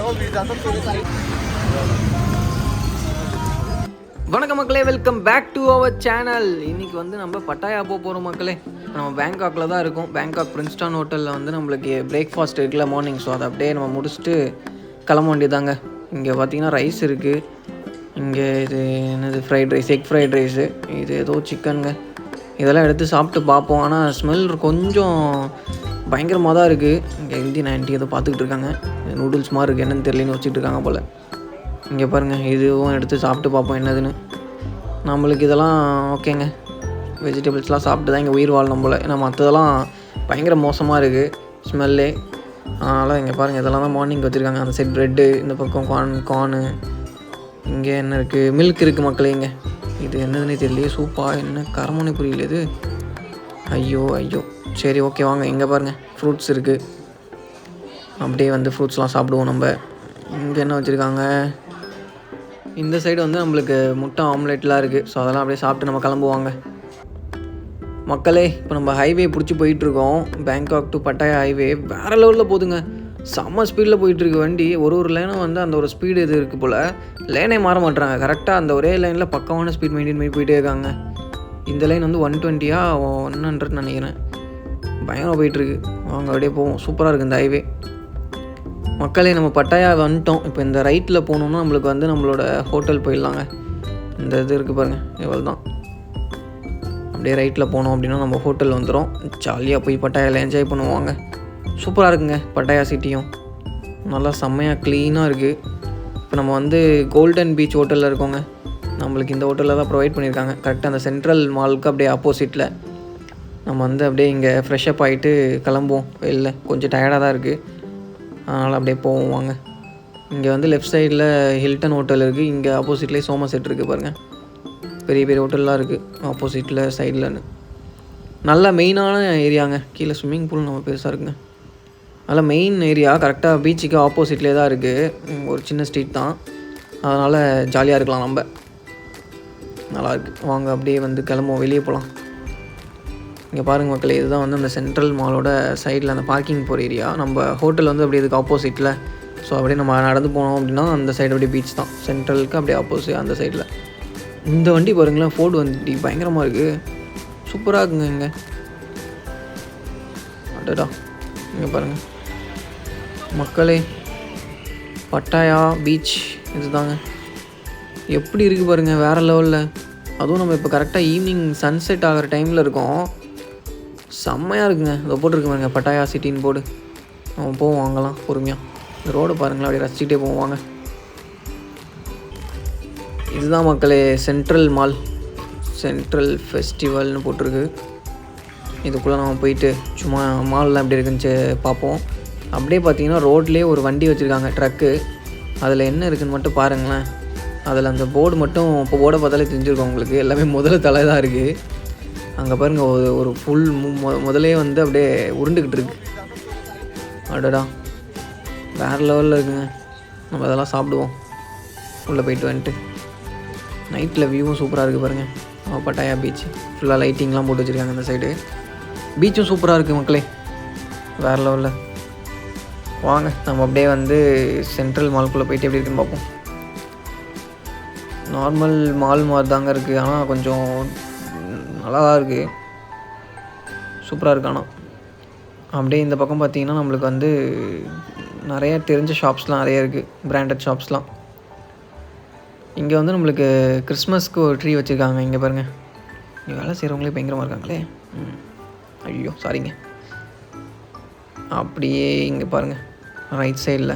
வணக்கம் மக்களே, welcome back to our channel. இன்றைக்கி வந்து நம்ம பட்டாயா போகிறோம் மக்களே. நம்ம பேங்காக்கில் தான் இருக்கோம். பேங்காக் பிரின்ஸ்டன் ஹோட்டலில் வந்து நம்மளுக்கு பிரேக்ஃபாஸ்ட் இருக்குல்ல மார்னிங். ஸோ அதை அப்படியே நம்ம முடிச்சுட்டு கிளம்ப வேண்டியதாங்க. இங்கே பார்த்தீங்கன்னா ரைஸ் இருக்குது. இங்கே இது என்னது fried rice, egg fried rice, இது ஏதோ சிக்கனுங்க. இதெல்லாம் எடுத்து சாப்பிட்டு பார்ப்போம். ஆனால் ஸ்மெல் கொஞ்சம் பயங்கரமாக தான் இருக்குது. இங்கே இந்தியன் ஆண்டி ஏதோ பார்த்துக்கிட்டு இருக்காங்க. நூடுல்ஸ் மாதிரி இருக்குது, என்னென்னு தெரியலன்னு வச்சுட்டு இருக்காங்க போல். இங்கே பாருங்கள், இதுவும் எடுத்து சாப்பிட்டு பார்ப்போம் என்னதுன்னு. நம்மளுக்கு இதெல்லாம் ஓகேங்க. வெஜிடபிள்ஸ்லாம் சாப்பிட்டு தான் இங்கே உயிர் வாழணும் போல். ஏன்னா மற்றதெல்லாம் பயங்கர மோசமாக இருக்குது ஸ்மெல்லே. அதனால் இங்கே பாருங்கள், இதெல்லாம் தான் மார்னிங் வச்சுருக்காங்க. அந்த சைட் ப்ரெட்டு, இந்த பக்கம் கார்னு. இங்கே என்ன இருக்குது, மில்க் இருக்குது மக்களே. இங்கே இது என்னதுன்னே தெரியலையே. சூப்பா என்ன கரமனை புரியல இது. ஐயோ சரி ஓகே வாங்க. இங்கே பாருங்கள் ஃப்ரூட்ஸ் இருக்குது. அப்படியே வந்து ஃப்ரூட்ஸ்லாம் சாப்பிடுவோம் நம்ம. இங்கே என்ன வச்சுருக்காங்க, இந்த சைடு வந்து நம்மளுக்கு முட்டை ஆம்லேட்லாம் இருக்குது. ஸோ அதெல்லாம் அப்படியே சாப்பிட்டு நம்ம கிளம்புவாங்க மக்களே. இப்போ நம்ம ஹைவே பிடிச்சி போயிட்டுருக்கோம். பேங்காக் டு பட்டாயா ஹைவே வேறு லெவலில் போகுதுங்க. செம்ம ஸ்பீடில் போயிட்டுருக்கு வண்டி. ஒரு லேனும் வந்து அந்த ஒரு ஸ்பீடு இது இருக்குது போல். லேனே மாற மாட்டுறாங்க. கரெக்டாக அந்த ஒரே லைனில் பக்கமான ஸ்பீட் மெயின்டைன் பண்ணி போயிட்டே இருக்காங்க. இந்த லைன் வந்து 120 100 நினைக்கிறேன். பயங்கரமாக போயிட்டுருக்கு. அவங்க அப்படியே போவோம். சூப்பராக இருக்குது இந்த ஹைவே மக்களே. நம்ம பட்டாயா வந்துட்டோம். இப்போ இந்த ரைட்டில் போகணுன்னா நம்மளுக்கு வந்து நம்மளோட ஹோட்டல் போயிடலாங்க. இந்த இது இருக்குது பாருங்கள், இவ்வளோ தான். அப்படியே ரைட்டில் போனோம் அப்படின்னா நம்ம ஹோட்டல் வந்துடும். ஜாலியாக போய் பட்டாயாவில் என்ஜாய் பண்ணுவாங்க. சூப்பராக இருக்குங்க பட்டாயா சிட்டியும். நல்லா செம்மையாக க்ளீனாக இருக்குது. இப்போ நம்ம வந்து கோல்டன் பீச் ஹோட்டலில் இருக்கோங்க. நம்மளுக்கு இந்த ஹோட்டலில் தான் ப்ரொவைட் பண்ணியிருக்காங்க. கரெக்டாக அந்த சென்ட்ரல் மாலுக்கு அப்படியே ஆப்போசிட்டில். நம்ம வந்து அப்படியே இங்கே ஃப்ரெஷ்அப் ஆகிட்டு கிளம்புவோம். வெளில கொஞ்சம் டயர்டாக தான் இருக்குது, அதனால் அப்படியே போவோம் வாங்க. இங்கே வந்து லெஃப்ட் சைடில் ஹில்டன் ஹோட்டல் இருக்குது. இங்கே ஆப்போசிட்லேயே சோமசெட் இருக்குது பாருங்கள். பெரிய பெரிய ஹோட்டல்லாம் இருக்குது ஆப்போசிட்டில் சைடில்னு. நல்ல மெயினான ஏரியாங்க. கீழே ஸ்விம்மிங் பூல் நம்ம பெருசாக இருக்குங்க. நல்ல மெயின் ஏரியா. கரெக்டாக பீச்சுக்கு ஆப்போசிட்லேயே தான் இருக்குது. ஒரு சின்ன ஸ்ட்ரீட் தான், அதனால் ஜாலியாக இருக்கலாம் நம்ம. நல்லாயிருக்கு. வாங்க அப்படியே வந்து கிளம்புவோம், வெளியே போகலாம். இங்கே பாருங்கள் மக்களே, இதுதான் வந்து அந்த சென்ட்ரல் மாலோட சைடில் அந்த பார்க்கிங் போகிற ஏரியா. நம்ம ஹோட்டல் வந்து அப்படியே இதுக்கு ஆப்போசிட்டில். ஸோ அப்படியே நம்ம நடந்து போனோம் அப்படின்னா அந்த சைடு அப்படியே பீச் தான். சென்ட்ரலுக்கு அப்படியே ஆப்போசிட் அந்த சைடில். இந்த வண்டி பாருங்களேன், ஃபோர்டு வண்டி பயங்கரமாக இருக்குது. சூப்பராக இருக்குங்க. இங்கே அடடா, இங்கே பாருங்கள் மக்களே, பட்டாயா பீச் இது தாங்க. எப்படி இருக்குது பாருங்கள், வேறு லெவலில். அதுவும் நம்ம இப்போ கரெக்டாக ஈவினிங் சன்செட் ஆகிற டைமில் இருக்கோம். செம்மையாக இருக்குங்க. அதை போட்டுருக்கு பாருங்க, பட்டாயா சிட்டின்னு போர்டு. நம்ம போவோம் வாங்கலாம் பொறுமையாக. இந்த ரோடு பாருங்களேன், அப்படியே ரசிச்சுட்டே போவாங்க. இதுதான் மக்களே சென்ட்ரல் மால். சென்ட்ரல் ஃபெஸ்டிவல்னு போட்டிருக்கு. இதுக்குள்ளே நம்ம போயிட்டு சும்மா மால்லாம் எப்படி இருக்குன்னு பார்ப்போம். அப்படியே பார்த்தீங்கன்னா ரோட்லேயே ஒரு வண்டி வச்சுருக்காங்க, ட்ரக்கு. அதில் என்ன இருக்குதுன்னு மட்டும் பாருங்களேன். அதில் அந்த போர்டு மட்டும் இப்போ போர்டை பார்த்தாலே தெரிஞ்சிருக்கோம் உங்களுக்கு. எல்லாமே முதல்ல தலை தான் இருக்குது. அங்கே பாருங்கள், ஒரு ஃபுல் முதலே வந்து அப்படியே உருண்டுக்கிட்டு இருக்கு. அடடா, வேறு லெவலில் இருக்குங்க. நம்ம அதெல்லாம் சாப்பிடுவோம் உள்ளே போயிட்டு வந்துட்டு. நைட்டில் வியூவும் சூப்பராக இருக்குது பாருங்கள். பட்டாயா பீச் ஃபுல்லாக லைட்டிங்லாம் போட்டு வச்சுருக்காங்க இந்த சைடு. பீச்சும் சூப்பராக இருக்குது மக்களே, வேறு லெவலில். வாங்க நம்ம அப்படியே வந்து சென்ட்ரல் மால்குள்ளே போயிட்டு எப்படி இருக்குன்னு பார்ப்போம். நார்மல் மால் மாதிரி தாங்க இருக்குது, ஆனால் கொஞ்சம் நல்லா தான் இருக்குது. சூப்பராக இருக்கு. ஆனால் அப்படியே இந்த பக்கம் பார்த்திங்கன்னா நம்மளுக்கு வந்து நிறைய தெரிஞ்ச ஷாப்ஸ்லாம் நிறைய இருக்குது, பிராண்டட் ஷாப்ஸ்லாம். இங்கே வந்து நம்மளுக்கு கிறிஸ்மஸ்க்கு ஒரு ட்ரீ வச்சுருக்காங்க. இங்கே பாருங்கள், இங்கே வேலை செய்கிறவங்களே பயங்கரமாக இருக்காங்களே. ஐயோ சாரிங்க. அப்படியே இங்கே பாருங்கள் ரைட் சைடில்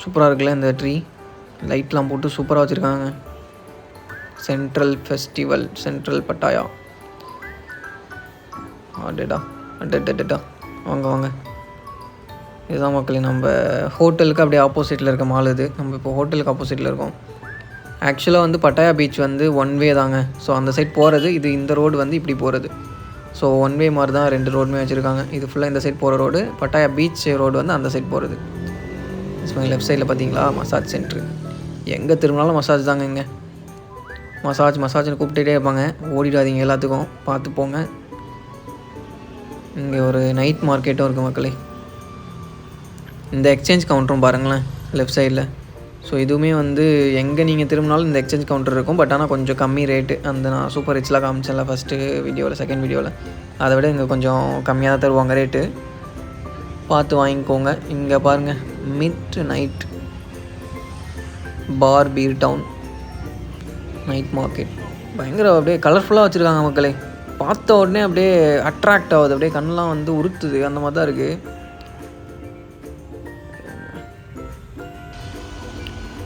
சூப்பராக இருக்குல்ல இந்த ட்ரீ. லைட்லாம் போட்டு சூப்பராக வச்சுருக்காங்க. Central festival, central பட்டாயா. அடடா அடடா, வாங்க வாங்க. இதுதான் மக்களே நம்ம ஹோட்டலுக்கு அப்படியே ஆப்போசிட்டில் இருக்க மால் இது. நம்ம இப்போ ஹோட்டலுக்கு ஆப்போசிட்டில் இருக்கோம். ஆக்சுவலாக வந்து பட்டாயா பீச் வந்து ஒன் வே தாங்க. ஸோ அந்த சைட் போகிறது இது, இந்த ரோடு வந்து இப்படி போகிறது. ஸோ ஒன் வே மாதிரி தான் 2 ரோடுமே வச்சுருக்காங்க. இது ஃபுல்லாக இந்த சைட் போகிற ரோடு, பட்டாயா பீச் ரோடு வந்து அந்த சைட் போகிறது. ஸோ லெஃப்ட் சைடில் பார்த்தீங்களா மசாஜ் சென்ட்ரு. எங்கே திரும்பினாலும் மசாஜ் தாங்க. இங்கே மசாஜ்னு கூப்பிட்டுட்டே இருப்பாங்க. ஓடிடாதீங்க, எல்லாத்துக்கும் பார்த்து போங்க. இங்கே ஒரு நைட் மார்க்கெட்டும் இருக்குது மக்களே. இந்த எக்ஸ்சேஞ்ச் கவுண்டரும் பாருங்களேன் லெஃப்ட் சைடில். ஸோ இதுவுமே வந்து எங்கே நீங்கள் திரும்பினாலும் இந்த எக்ஸ்சேஞ்ச் கவுண்டர் இருக்கும். பட் ஆனால் கொஞ்சம் கம்மி ரேட்டு. அந்த நான் சூப்பர் ரிச்லாம் காமிச்சேன்ல ஃபஸ்ட்டு வீடியோவில், செகண்ட் வீடியோவில், அதை விட இங்கே கொஞ்சம் கம்மியாக தான் தருவாங்க ரேட்டு. பார்த்து வாங்கிக்கோங்க. இங்கே பாருங்கள், மிட் நைட் பார் பீர் டவுன் நைட் மார்க்கெட். பயங்கர அப்படியே கலர்ஃபுல்லாக வச்சுருக்காங்க மக்களே. பார்த்த உடனே அப்படியே அட்ராக்ட் ஆகுது, அப்படியே கண்ணெலாம் வந்து உறுத்துது, அந்த மாதிரி தான் இருக்குது.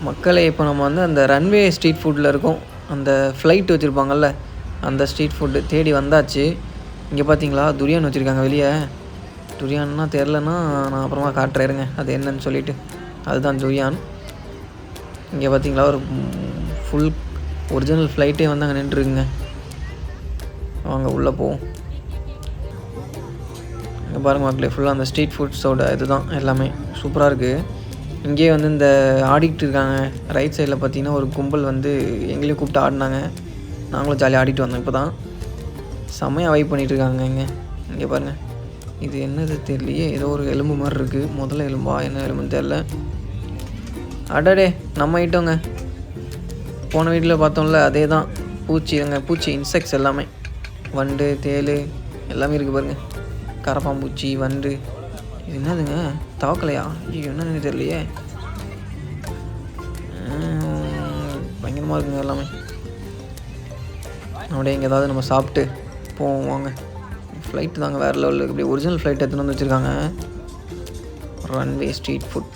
மக்களே இப்போ நம்ம வந்து அந்த ரன்வே ஸ்ட்ரீட் ஃபுட்டில் இருக்கோம். அந்த ஃப்ளைட் வச்சுருப்பாங்கள்ல, அந்த ஸ்ட்ரீட் ஃபுட்டு தேடி வந்தாச்சு. இங்கே பார்த்தீங்களா துரியான் வச்சுருக்காங்க வெளியே. துரியான்னா தெரிலன்னா நான் அப்புறமா காட்டுறேருங்க அது என்னன்னு சொல்லிவிட்டு. அதுதான் துரியான். இங்கே பார்த்தீங்களா ஒரு ஃபுல் ஒரிஜினல் ஃப்ளைட்டே வந்து அங்கே நின்றுருக்குங்க. வாங்க உள்ளே போவோம். இங்கே பாருங்கள் மக்களே, ஃபுல்லாக அந்த ஸ்ட்ரீட் ஃபுட்ஸோட இதுதான் எல்லாமே சூப்பராக இருக்குது. இங்கேயே வந்து இந்த ஆடிக்கிட்டு இருக்காங்க. ரைட் சைடில் பார்த்தீங்கன்னா ஒரு கும்பல் வந்து எங்களையும் கூப்பிட்டு ஆடினாங்க. நாங்களும் ஜாலியாக ஆடிட்டு வந்தோம். இப்போ தான் செம்மையாக வைப் பண்ணிகிட்ருக்காங்க. இங்கே பாருங்கள், இது என்னது தெரியலையே, ஏதோ ஒரு எலும்பு மாதிரி இருக்குது. முதல்ல எலும்பா என்ன எலும்புன்னு தெரில. அடடே நம்ம ஐட்டோங்க, போன வீட்டில் பார்த்தோம்ல அதே தான். பூச்சி இன்செக்ட்ஸ் எல்லாமே, வண்டு தேள் எல்லாமே இருக்குது பாருங்கள். கரப்பாம்பூச்சி, வண்டு. இது என்னதுங்க, தவக்கலையா? ஐயோ என்னன்னு தெரியலையே. பயங்கரமாக இருக்குங்க எல்லாமே. அப்படியே இங்கே ஏதாவது நம்ம சாப்பிட்டு போவோம் வாங்க. ஃப்ளைட்டு தாங்க வேறு லெவலில் இருக்குது. இப்படி ஒரிஜினல் ஃப்ளைட் எடுத்துன்னு வந்து வச்சுருக்காங்க. Runway street food.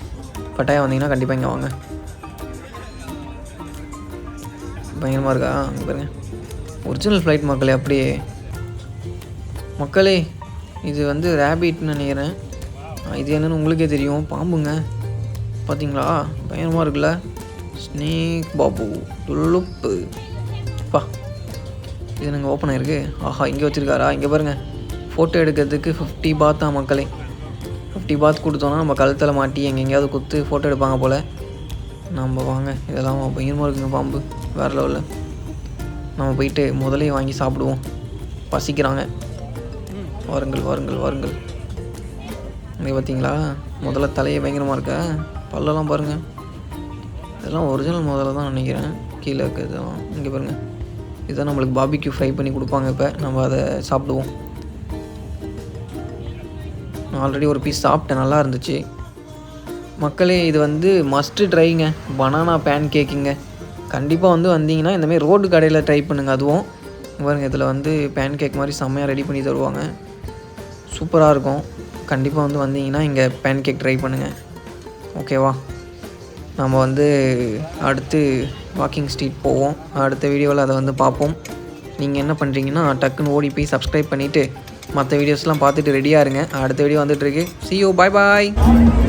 பட்டாயா வந்தீங்கன்னா கண்டிப்பாக இங்கே வாங்க. பயங்கரமாக இருக்கா அங்கே பாருங்க, ஒரிஜினல் ஃப்ளைட் மக்களே. அப்படியே மக்களே, இது வந்து ரேபிட்னு நினைக்கிறேன். இது என்னென்னு உங்களுக்கே தெரியும், பாம்புங்க. பார்த்தீங்களா பயங்கரமாக இருக்குல்ல. ஸ்னேக் பாபு துள்ளுப்பு பா. இது நாங்கள் ஓப்பன் ஆகிருக்கு. ஆஹா, இங்கே வச்சுருக்காரா? இங்கே பாருங்கள், ஃபோட்டோ எடுக்கிறதுக்கு 50 பாத் தான் மக்களே. 50 பாத் கொடுத்தோன்னா நம்ம கழுத்தில் மாட்டி எங்கெங்கேயாவது குத்து ஃபோட்டோ எடுப்பாங்க போல். நம்ம வாங்க, இதெல்லாம் பயங்கரமாக இருக்குங்க பாம்பு, வேறு லெவலில். நம்ம போயிட்டு முதலே வாங்கி சாப்பிடுவோம், பசிக்கிறாங்க. வாருங்கள் வாருங்கள் வாருங்கள். இங்கே பார்த்தீங்களா முதல்ல தலையே பயங்கரமாக இருக்கா, பல்லெல்லாம் பாருங்கள். இதெல்லாம் ஒரிஜினல் முதல்ல தான் நினைக்கிறேன். கீழே இருக்கிறதெல்லாம் இங்கே பாருங்கள். இதுதான் நம்மளுக்கு பாபிக்யூ ஃப்ரை பண்ணி கொடுப்பாங்க. இப்போ நம்ம அதை சாப்பிடுவோம். நான் ஆல்ரெடி ஒரு பீஸ் சாப்பிட்டேன், நல்லா இருந்துச்சு மக்களே. இது வந்து மஸ்ட்டு ட்ரைங்க, பனானா பேன் கேக்குங்க. கண்டிப்பாக வந்து வந்தீங்கன்னா இந்தமாதிரி ரோடு கடையில் ட்ரை பண்ணுங்கள். அதுவும் பாருங்க, இதில் வந்து பேன் கேக் மாதிரி செம்மையாக ரெடி பண்ணி தருவாங்க, சூப்பராக இருக்கும். கண்டிப்பாக வந்து வந்தீங்கன்னா இங்கே பேன் கேக் ட்ரை பண்ணுங்கள். ஓகேவா, நம்ம வந்து அடுத்து வாக்கிங் ஸ்ட்ரீட் போவோம். அடுத்த வீடியோவில் அதை வந்து பார்ப்போம். நீங்கள் என்ன பண்ணுறீங்கன்னா டக்குன்னு ஓடி போய் சப்ஸ்கிரைப் பண்ணிவிட்டு மற்ற வீடியோஸ்லாம் பார்த்துட்டு ரெடியாக இருங்க. அடுத்த வீடியோ வந்துட்டுருக்கு. See you, bye bye.